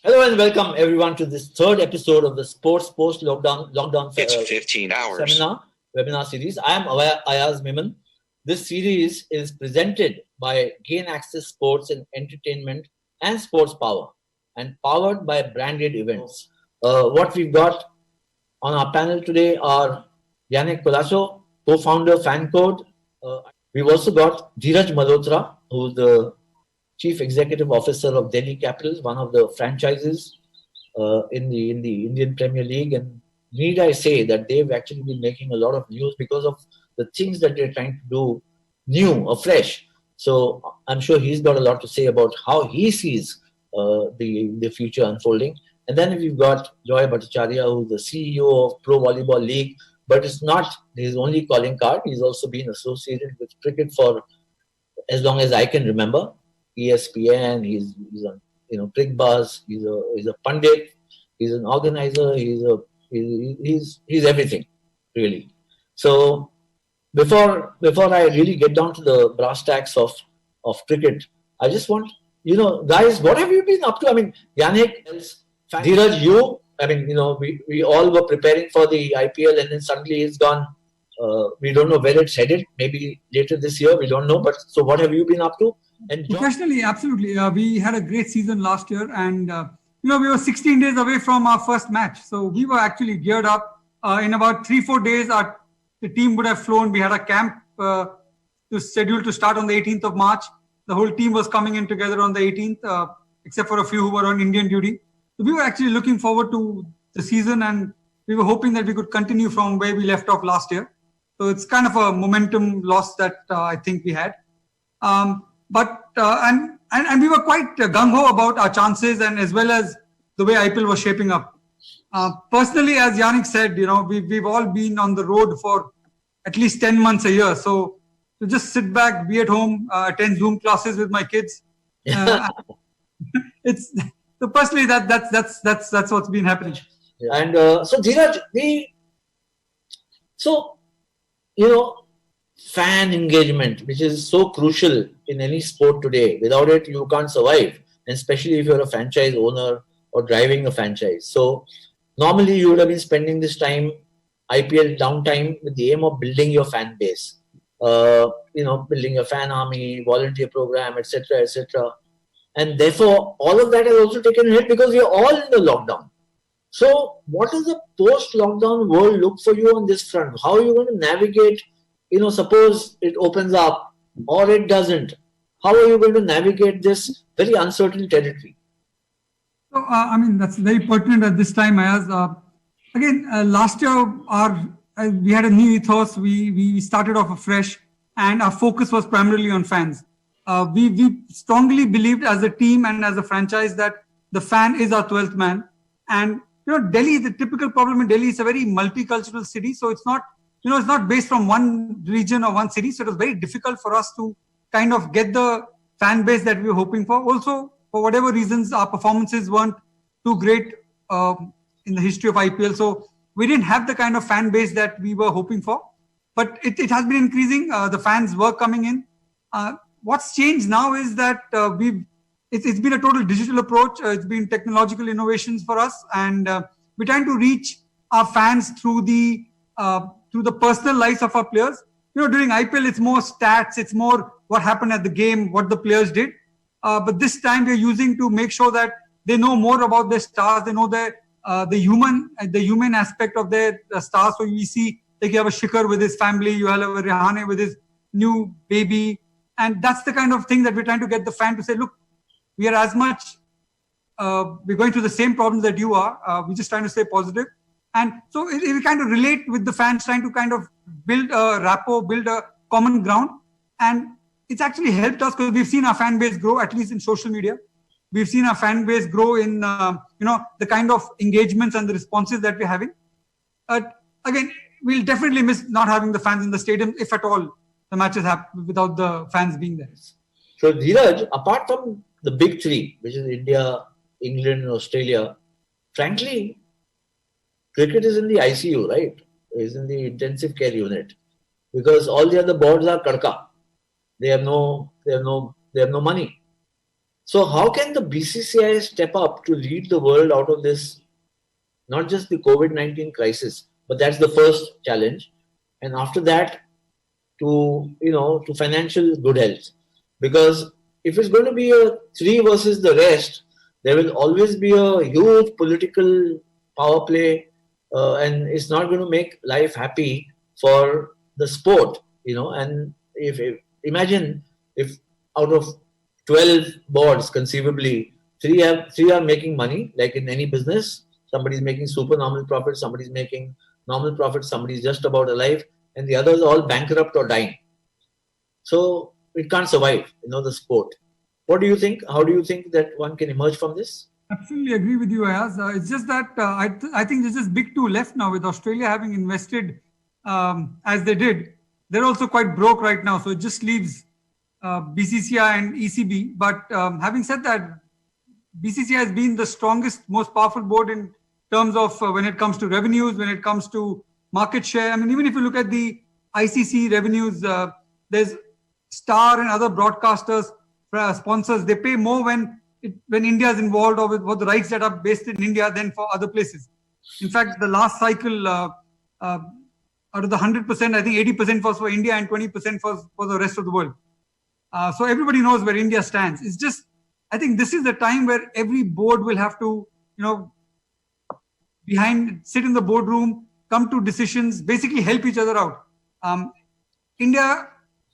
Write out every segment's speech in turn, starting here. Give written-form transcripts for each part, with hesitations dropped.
Hello and welcome everyone to this third episode of the Sports Post Lockdown It's 15 hours. webinar series. I am Ayaz Miman. This series is presented by GainAccess Sports and Entertainment and SportsPower and powered by branded events. What we've got on our panel today are Yannick Colasso, co-founder FanCode. We've also got Dhiraj Malhotra, who's the Chief Executive Officer of Delhi Capitals, one of the franchises in the Indian Premier League. And need I say that they've actually been making a lot of news because of the things that they're trying to do new, afresh. So I'm sure he's got a lot to say about how he sees the future unfolding. And then we've got Joy Bhattacharya, who's the CEO of Pro Volleyball League, but it's not his only calling card. He's also been associated with cricket for as long as I can remember. ESPN, he's on Prick Buzz, he's a pundit, he's an organizer, he's everything really. So before I really get down to the brass tacks of cricket, I just want guys, what have you been up to? I mean, Yannick, Dheeraj, we all were preparing for the IPL and then suddenly it's gone. We don't know where it's headed. Maybe later this year, we don't know. But so, what have you been up to? And professionally, absolutely. We had a great season last year, and we were 16 days away from our first match. So we were actually geared up. In about 3-4 days, the team would have flown. We had a camp scheduled to start on the 18th of March. The whole team was coming in together on the 18th, except for a few who were on Indian duty. So we were actually looking forward to the season, and we were hoping that we could continue from where we left off last year. So it's kind of a momentum loss that I think we had. But we were quite gung-ho about our chances and as well as the way IPL was shaping up. Personally, as Yannick said, we've all been on the road for at least 10 months a year. So to just sit back, be at home, attend Zoom classes with my kids. So personally that's what's been happening. Yeah. And so Dhiraj, fan engagement, which is so crucial in any sport today. Without it, you can't survive, and especially if you're a franchise owner or driving a franchise. So normally you would have been spending this time, IPL downtime, with the aim of building your fan base, building a fan army, volunteer program, etc., etc. And therefore, all of that has also taken a hit because we are all in the lockdown. So what does the post-lockdown world look for you on this front? How are you going to navigate? Suppose it opens up or it doesn't. How are you going to navigate this very uncertain territory? So, that's very pertinent at this time, Ayaz. Last year, we had a new ethos. We started off afresh, and our focus was primarily on fans. We strongly believed as a team and as a franchise that the fan is our 12th man. And Delhi, the typical problem in Delhi is a very multicultural city. So it's not based from one region or one city. So it was very difficult for us to kind of get the fan base that we were hoping for. Also, for whatever reasons, our performances weren't too great in the history of IPL. So we didn't have the kind of fan base that we were hoping for. But it has been increasing. The fans were coming in. What's changed now is that it's been a total digital approach. It's been technological innovations for us. And we're trying to reach our fans through the personal lives of our players. During IPL, it's more stats, it's more what happened at the game, what the players did. But this time we're using to make sure that they know more about their stars. They know the human aspect of their stars. So we see, like, you have a Shikhar with his family, you have a Rehane with his new baby. And that's the kind of thing that we're trying to get the fan to say, look, we are as much, we're going through the same problems that you are. We're just trying to stay positive. And so we kind of relate with the fans, trying to kind of build a rapport, build a common ground. And it's actually helped us because we've seen our fan base grow, at least in social media. We've seen our fan base grow in, the kind of engagements and the responses that we're having. Again, we'll definitely miss not having the fans in the stadium, if at all the matches happen without the fans being there. So Dhiraj, apart from the big three, which is India, England, and Australia, frankly, cricket is in the ICU, right? It's in the intensive care unit because all the other boards are karka. They have no money. So how can the BCCI step up to lead the world out of this, not just the COVID-19 crisis, but that's the first challenge. And after that, to financial good health, because if it's going to be a three versus the rest, there will always be a huge political power play, and it's not going to make life happy for the sport. And if imagine if out of 12 boards conceivably three are making money, like in any business, somebody's making super normal profit, somebody's making normal profit, somebody's just about alive, and the others are all bankrupt or dying. So it can't survive, the sport. What do you think? How do you think that one can emerge from this? Absolutely agree with you, Ayaz. It's just that I think there's just big two left now with Australia having invested as they did. They're also quite broke right now. So it just leaves BCCI and ECB. But having said that, BCCI has been the strongest, most powerful board in terms of when it comes to revenues, when it comes to market share. I mean, even if you look at the ICC revenues, there's Star and other broadcasters, sponsors, they pay more when India is involved or with the rights that are based in India than for other places. In fact, the last cycle, out of the 100%, I think 80% was for India and 20% for the rest of the world. So everybody knows where India stands. It's just, I think this is the time where every board will have to, sit in the boardroom, come to decisions, basically help each other out. India,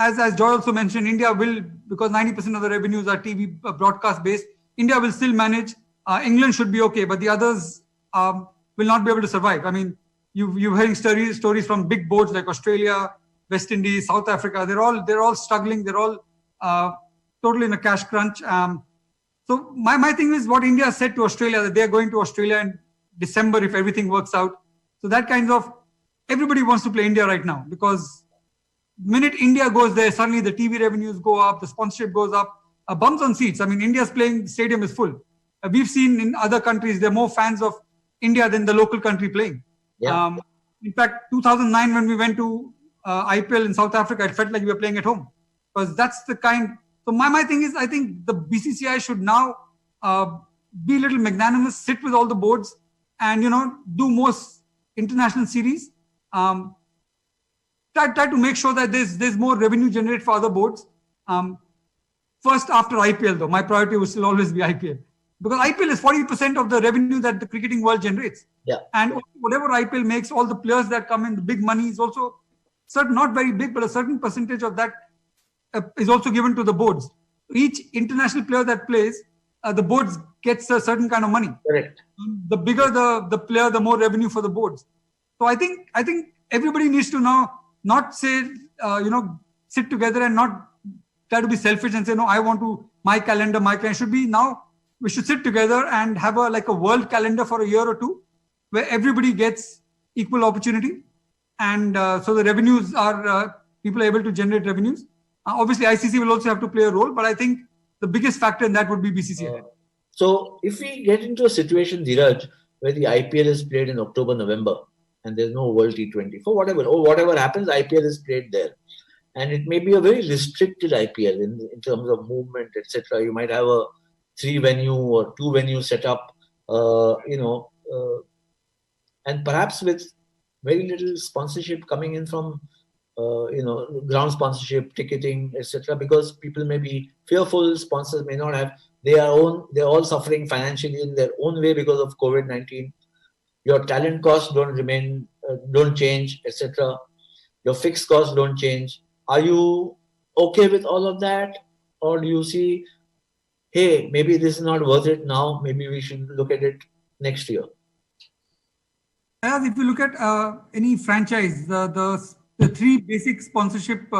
as Joy also mentioned, India will, because 90% of the revenues are TV broadcast based, India will still manage. England should be okay, but the others will not be able to survive. I mean, you're hearing stories from big boards like Australia, West Indies, South Africa. They're all struggling. They're all totally in a cash crunch. So my thing is what India said to Australia, that they're going to Australia in December if everything works out. So that kind of, everybody wants to play India right now, because the minute India goes there, suddenly the TV revenues go up, the sponsorship goes up, bums on seats. I mean, India's playing, stadium is full. We've seen in other countries, there are more fans of India than the local country playing. Yeah. In fact, 2009, when we went to IPL in South Africa, it felt like we were playing at home, because that's the kind. So my thing is, I think the BCCI should now be a little magnanimous, sit with all the boards, and do more international series. Try to make sure that there's more revenue generated for other boards. First, after IPL, though, my priority will still always be IPL, because IPL is 40% of the revenue that the cricketing world generates. Yeah. And whatever IPL makes, all the players that come in, the big money is also not very big, but a certain percentage of that is also given to the boards. Each international player that plays, the boards gets a certain kind of money. Correct. The bigger the player, the more revenue for the boards. So I think everybody needs to now not say, sit together and not try to be selfish and say, no, I want to, my calendar should be now, we should sit together and have a world calendar for a year or two, where everybody gets equal opportunity. And so the revenues are, people are able to generate revenues. Obviously, ICC will also have to play a role, but I think the biggest factor in that would be BCCI. So if we get into a situation, Dhiraj, where the IPL is played in October, November, and there's no World T20, for whatever happens, IPL is played there. And it may be a very restricted IPL in terms of movement, etc. You might have a 3-venue or 2-venue setup, and perhaps with very little sponsorship coming in from, ground sponsorship, ticketing, etc. Because people may be fearful, sponsors may not have. They're all suffering financially in their own way because of COVID-19. Your talent costs don't change, etc. Your fixed costs don't change. Are you okay with all of that? Or do you see, hey, maybe this is not worth it now, maybe we should look at it next year? As if you look at any franchise, the three basic sponsorship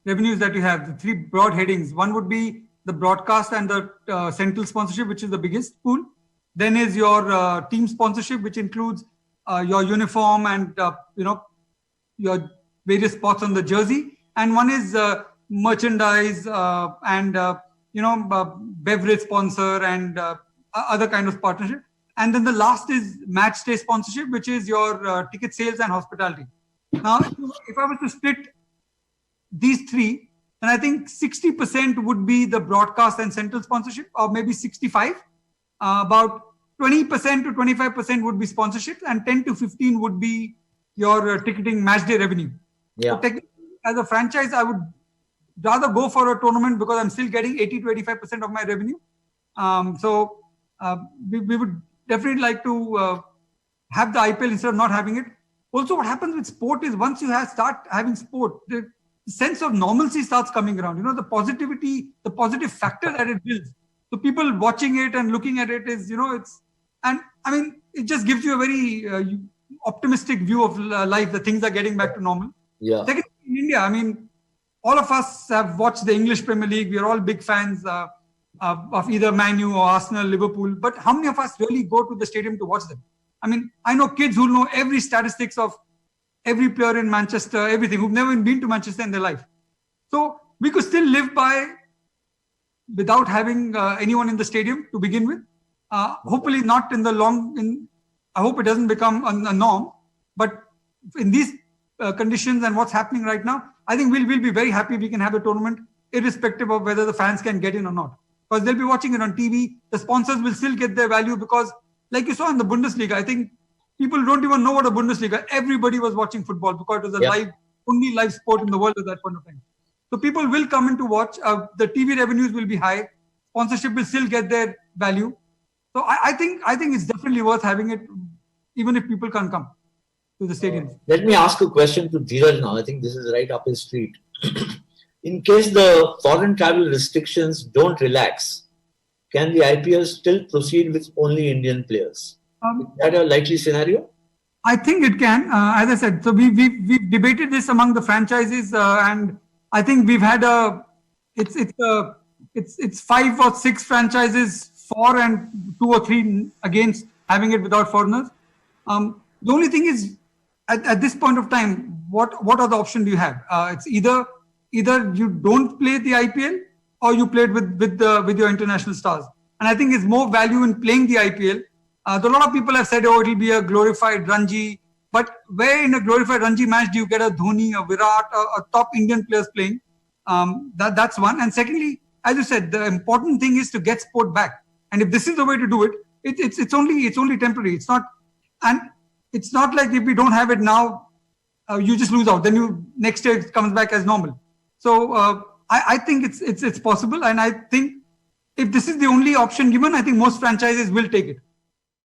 revenues that you have, the three broad headings. One would be the broadcast and the central sponsorship, which is the biggest pool. Then is your team sponsorship, which includes your uniform and your various spots on the jersey. And one is merchandise and beverage sponsor and other kind of partnership. And then the last is match day sponsorship, which is your ticket sales and hospitality. Now, if I was to split these three, then I think 60% would be the broadcast and central sponsorship, or maybe 65. About 20% to 25% would be sponsorship, and 10 to 15 would be your ticketing match day revenue. Yeah. So technically, as a franchise, I would rather go for a tournament because I'm still getting 80 to 85% of my revenue. We would definitely like to have the IPL instead of not having it. Also, what happens with sport is once you start having sport, the sense of normalcy starts coming around. The positivity, the positive factor that it builds. So people watching it and looking at it is, it just gives you a very optimistic view of life, that things are getting back to normal. Yeah. Second, in India, all of us have watched the English Premier League. We are all big fans of either Man U or Arsenal, Liverpool. But how many of us really go to the stadium to watch them? I know kids who know every statistics of every player in Manchester, everything, who've never been to Manchester in their life. So we could still live by without having anyone in the stadium to begin with. Hopefully not in the I hope it doesn't become a norm. But in these conditions and what's happening right now, I think we'll be very happy we can have a tournament irrespective of whether the fans can get in or not. Because they'll be watching it on TV. The sponsors will still get their value because, like you saw in the Bundesliga, I think people don't even know what a Bundesliga. Everybody was watching football because it was a only live sport in the world at that point of time. So people will come in to watch. The TV revenues will be high. Sponsorship will still get their value. So I think it's definitely worth having it, even if people can't come to the stadium. Let me ask a question to Dhiraj now. I think this is right up his street. In case the foreign travel restrictions don't relax, can the IPL still proceed with only Indian players? Is that a likely scenario? I think it can. As I said, so we've debated this among the franchises, and I think we've had it's 5 or 6 franchises for and 2 or 3 against having it without foreigners. The only thing is, at this point of time, what are the options do you have? It's either you don't play the IPL or you play it with your international stars. And I think it's more value in playing the IPL. A lot of people have said, it'll be a glorified Ranji. But where in a glorified Ranji match do you get a Dhoni, a Virat, a top Indian players playing? That's one. And secondly, as you said, the important thing is to get sport back. And if this is the way to do it, it's only temporary. It's not like if we don't have it now, you just lose out. Then next year it comes back as normal. So I think it's possible, and I think if this is the only option given, I think most franchises will take it.